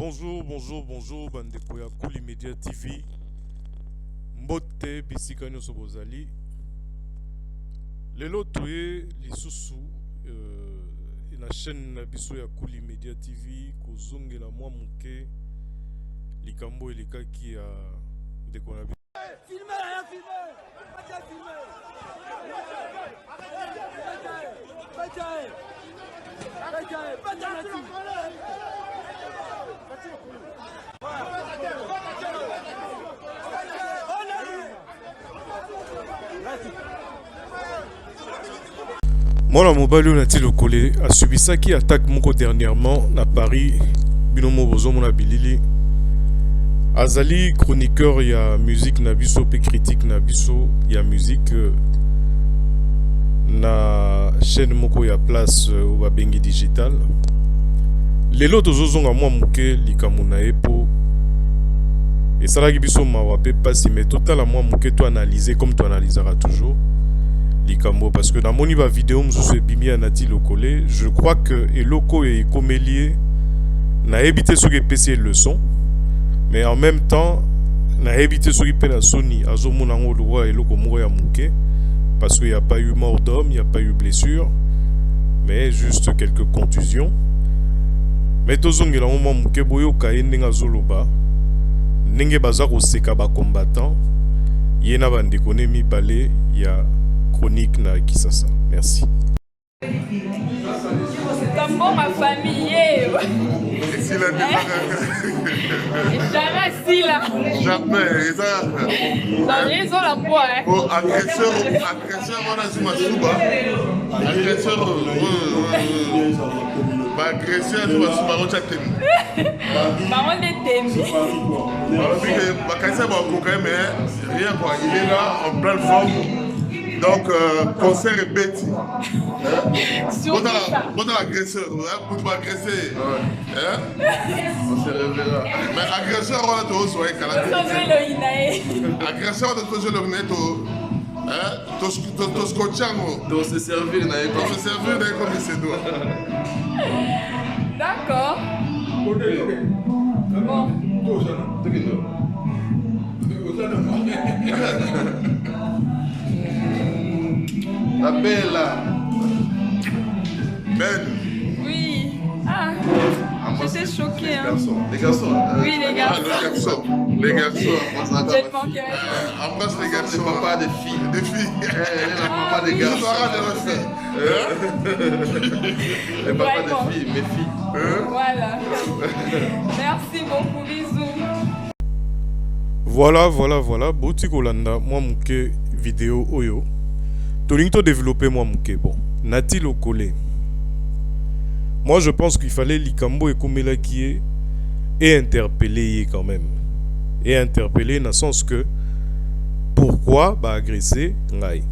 Bonjour, bandeko ya Kuli Media TV. Mbote bisika nyoso bozali. Lelo toye lisusu na chaîne na biso ya Kuli Media TV kozongela mwa muke likambo elikaki ya ndeko na biso. Mwana mobali on a-t-il collé a subi ça qui attaque moko dernièrement na Paris binomo bozo mona bilili azali chroniqueur ya musique na biso pe critique na biso ya musique na chaîne moko ya place au babengi digital lelo tozozonga mwa muke likambo na epo esalaki biso mawa pe pasi mais total mwa muke to analyser comme tu analyseras toujours likambo parce que dans mon iba vidéo mzusu ebimi anati lokole je crois que eloko e komelie na évité ce que PC leçon mais en même temps na évité ce qui pe na Sony azomona ngo lwa eloko moko ya muke parce qu'il n'y a pas eu mort d'homme, il n'y a pas eu blessure mais juste quelques contusions mais tozongela moment muke boyo kayendenga zoloba ndenge baza ko seka ba combattant yena bande konemi balé ya chronique na Kisasa. Merci. Comme bon ma famille. Jamais si là. Jamais. Ils ont la poids. Oh, agresseur, on a Zuma Suba. Agresseur, agresseur, Zuma Suba, on a tenu. Maman est tenu. Rien quoi, il est là en pleine forme. Donc, concert est bête. Bon, l'agresseur, pour agresser. On se réveillera. Mais agresseur, on a tous soigné. Agresseur, on a tous le net. Tous scotchants. Tous se servir, comme il se doit. D'accord. Bon. La belle. Ben. Oui. Ah. J'étais choquée. Les garçons. Oui, les garçons. Les garçons. Embrasse les garçons. Papa des filles. Des filles. Papa des garçons. Les papas des filles, mes filles. Voilà. Merci beaucoup, bisous. Voilà. Bouti Kolanda, moi mouke vidéo oyo. Tolinto développer moi mouke bon. Nati lo collé. Moi je pense qu'il fallait likambo et komela qui et interpeller quand même. Et interpeller dans le sens que pourquoi ba agresser ngai?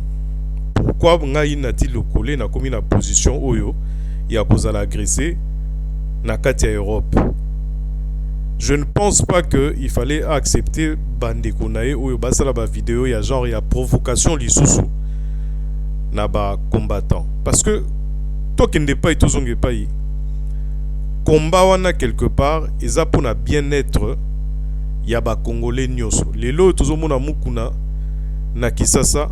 Pourquoi ngai nati lo collé na komi na position oyo ya kozala agresser na kati ya Europe? Je ne pense pas qu'il fallait accepter bandeko nae oyo basala ba vidéo ya genre ya provocation lisusu na ba combattant parce que toi qui n'es pas et tous on pas combat wana quelque part eza pour na bien-être ya ba congolais nyoso lelo tozomona mukuna na Kisasa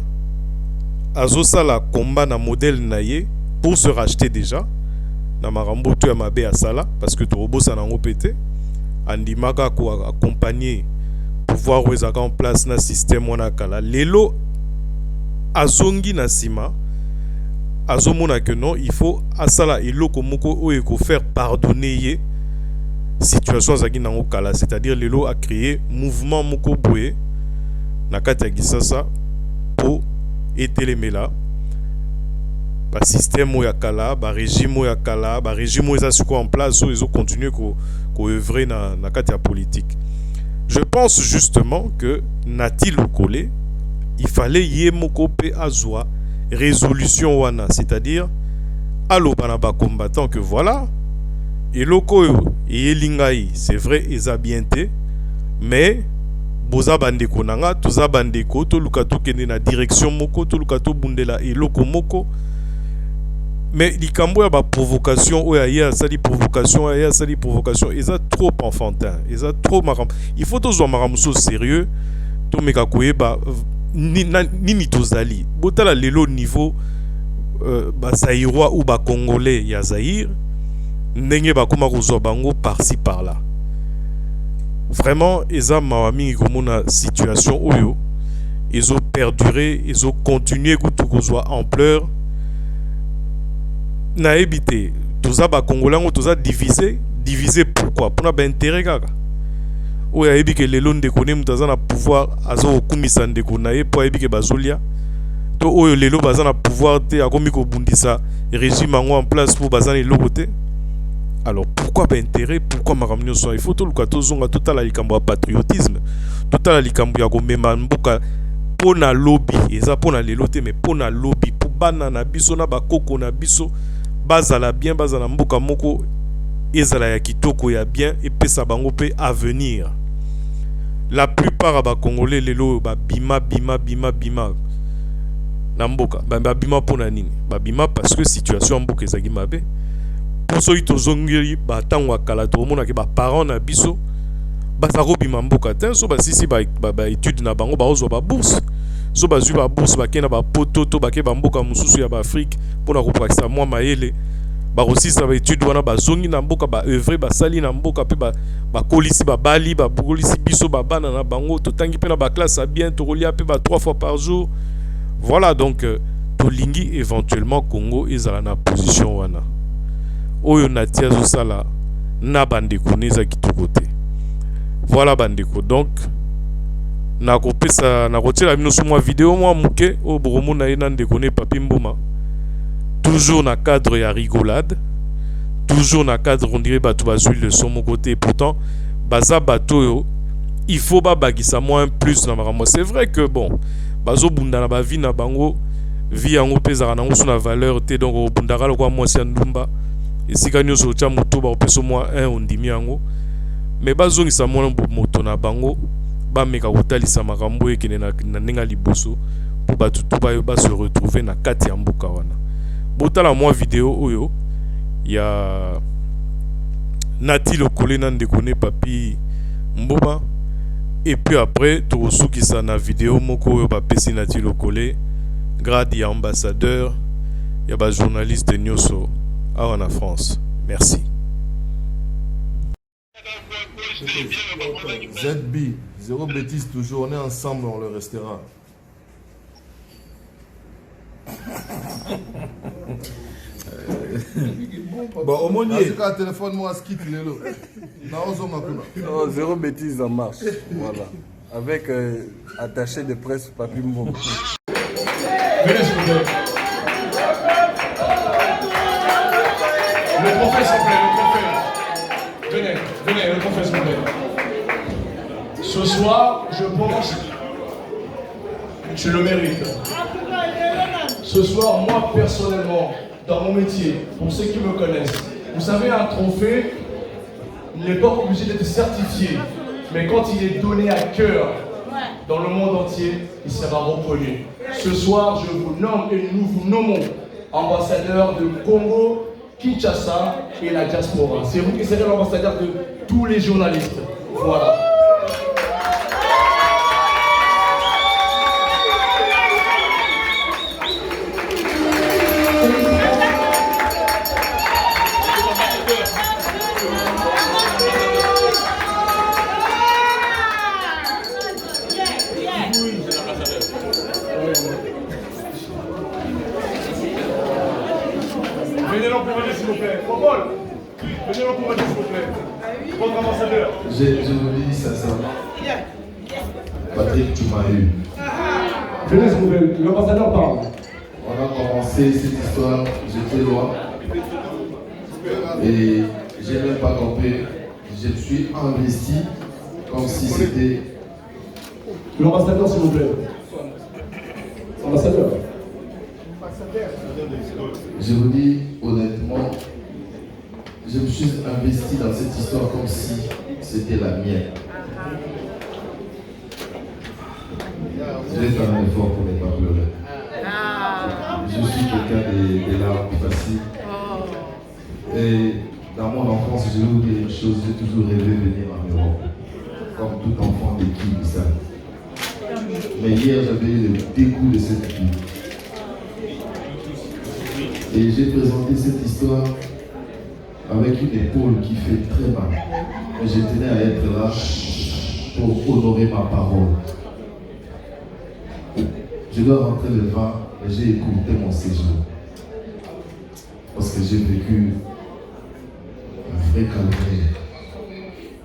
azosala combat na modèle naye pour se racheter déjà na marambo to ya mabe asala parce que torobosa nango pété andimaka ko accompagner pouvoir wezaka en place na système wana kala lelo azongi na sima azomona que non il faut asala eloko moko oyo ko faire pardonner ye situation zaki nango kala c'est-à-dire lelo a créé mouvement moko boye na kati ya Kisasa pour etelemela ba système oyo kala ba régime oyo kala ba régime oyo ezasuko en place oyo continuer ko œuvrer na kati ya politique. Je pense justement que Nati Lokole il fallait yé moko pe azwa résolution wana, c'est-à-dire allo banaba combattant que voilà et loko et lingai c'est vrai eza bienté mais boza bandeko nanga toza bandeko to luka to kende na direction moko to luka to bundela et loko moko Mais likambo ya ba provocation ou ya ça dit provocation ils sont trop enfantin, ils sont trop maram. Il faut tous maram so sérieux to meka koyeba nini tozali. Botala lelo niveau ba Zaïrois ou ba Congolais ya Zaïre ndenge ba koma kozwa bango par-ci par-là. Vraiment eza mawami komona situation oyo ils ont perduré, ils ont continué kozwa ampleur. Na évité toza ba Congolais ngo toza divisé pourquoi pour na ba intérêt kaka oya yebi ke lelo ndeko ne mutaza na pouvoir azo kumisa ndeko na ye po yebi ke bazolia to oyo lelo baza na pouvoir te akomi ko bundisa régime ngo en place pour bazana eloko te. Alors pourquoi ba intérêt, pourquoi makamnyo so il faut to luka to zonga total likambo ya patriotisme, total likambo ya ko mema mboka pona lobby eza pona lelo te mais pona lobby pour bana na biso na bakoko na biso bazala bien bazala mboka moko ezala ya kitoko ya bien et pesa bango pe avenir. La plupart ba Congolais lelo ba bima na mboka ba bima pona nini ba bima parce que situation mboka ezaki mabe poso ito zongeli ba tangwa kala to mona ke ba parents na biso bazako bima mboka te so ba sisi ba étude na bango ba ozo ba bourse so ba zu ba bourse ba kena ba poto to ba ke ba mboka mususu ya ba Afrique pona ko prakisa mwa mayele ba aussi ça ba étude wana ba zongi na mboka ba œuvre ba sali na mboka pe ba kolisi ba bali ba kolisi biso ba bana na bango to tangi pe na ba classe à bien to rolia pe ba 3 fois par jour. Voilà donc to lingi éventuellement Congo ezala na position wana oyo na tia zo sala na bandeko neza kitoko te. Voilà bandeko donc na kopesa na kotiela bino so mwa vidéo mwa muke o bromo na ena ndeko ne Papi Mboma. Toujours na cadre ya rigolade, toujours na cadre on dirait bato bazui le son mon côté. Pourtant baza bato yo il faut ba bagisa moins plus na makambo. C'est vrai que bon bazo bunda na ba vie na bango vie yango pesa na ngusu na valeur te donc o bunda kala kwa mwasi ya ndumba esika nyoso cha moto ba peso mwa 1 ondimi yango mais bazongisa mwana moto na bango ba meka kotalisa makambo ekene na ninga liboso po bato to ba se retrouver na kati ya mboka wana. Botala mwa vidéo oyo ya Nati Lokole na ndeko ne Papi Mboma et puis après tokosukisa na vidéo moko oyo bapesi Nati Lokole grade ya ambassadeur ya ba journaliste nyonso awa na France. Merci. ZB, zéro bêtise toujours, on est ensemble, on le restera. Bon, au moins, il y a un téléphone, moi, skitte Lélo. Non, zéro bêtise en marche. Voilà. Avec attaché de presse Papi Mboma. Venez, s'il vous plaît. Le prophète, s'il vous plaît, le prophète. Venez, le prophète, s'il vous plaît. Ce soir, je pense, tu le mérites. Ce soir, moi, personnellement, dans mon métier, pour ceux qui me connaissent, vous savez, un trophée n'est pas obligé d'être certifié, mais quand il est donné à cœur dans le monde entier, il sera reconnu. Ce soir, je vous nomme et nous vous nommons ambassadeur de Congo, Kinshasa et la diaspora. C'est vous qui serez l'ambassadeur de tous les journalistes. Voilà. Venez l'encourager s'il vous plaît. Paul, venez l'encourager s'il vous plaît. Votre ambassadeur. Je vous le dis sincèrement. Patrick, tu m'as eu. Venez s'il vous plaît. L'ambassadeur parle. On a commencé cette histoire, j'étais loin. Et j'ai même pas compris. Je me suis investi comme si c'était. L'ambassadeur s'il vous plaît. Ambassadeur. Je vous dis honnêtement, je me suis investi dans cette histoire comme si c'était la mienne. Je vais faire un effort pour ne pas pleurer. Je suis quelqu'un des larmes faciles. Et dans mon enfance, je vais vous dire une chose, j'ai toujours rêvé de venir en Europe, comme tout enfant de qui le savent. Mais hier, j'avais eu le dégoût de cette vie. Et j'ai présenté cette histoire avec une épaule qui fait très mal. Mais je tenais à être là pour honorer ma parole. Je dois rentrer le 20 et j'ai écouté mon séjour. Parce que j'ai vécu un vrai calvaire.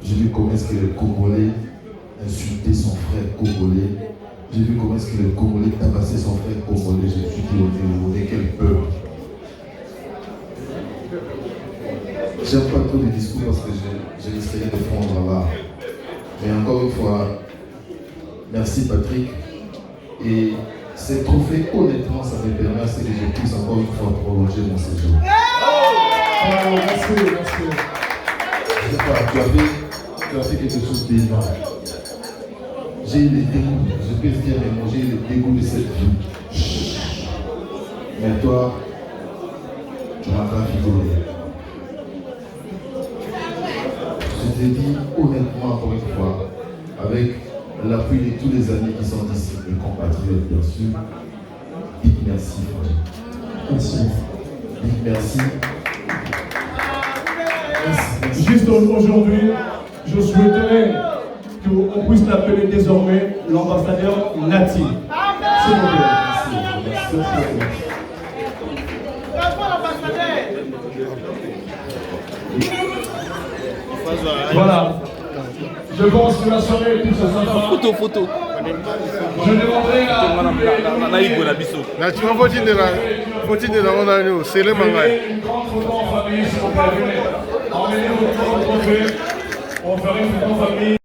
J'ai vu comment est-ce que le Congolais insultait son frère congolais. J'ai vu comment est-ce que le Congolais tabassait son frère congolais. Je me suis dit, on est quel peuple. J'aime pas trop les discours parce que je risquerais de prendre là. Mais encore une fois, merci Patrick. Et ces trophées, honnêtement, ça me permet à ce que je puisse encore une fois prolonger mon séjour. Merci, merci. Je sais pas, tu as fait quelque chose d'énorme. J'ai eu le dégoût, je peux le dire, mais j'ai eu le dégoût de cette vie. Mais toi, tu m'as pas rigolé. Je te dis honnêtement encore une fois, avec l'appui de tous les amis qui sont ici, mes compatriotes bien sûr, dites merci frère. Merci. Dites merci. Merci. Juste aujourd'hui, je souhaiterais qu'on puisse l'appeler désormais l'ambassadeur Nati. S'il vous plaît. Merci. Voilà. Je pense que la soirée est tout ça sympa. Photo. Je demanderai à Tu vas voter de la monnaie, c'est le mangal. une grande photo en famille, s'il vous plaît. Emmenez votre trophée. On ferait une photo en famille.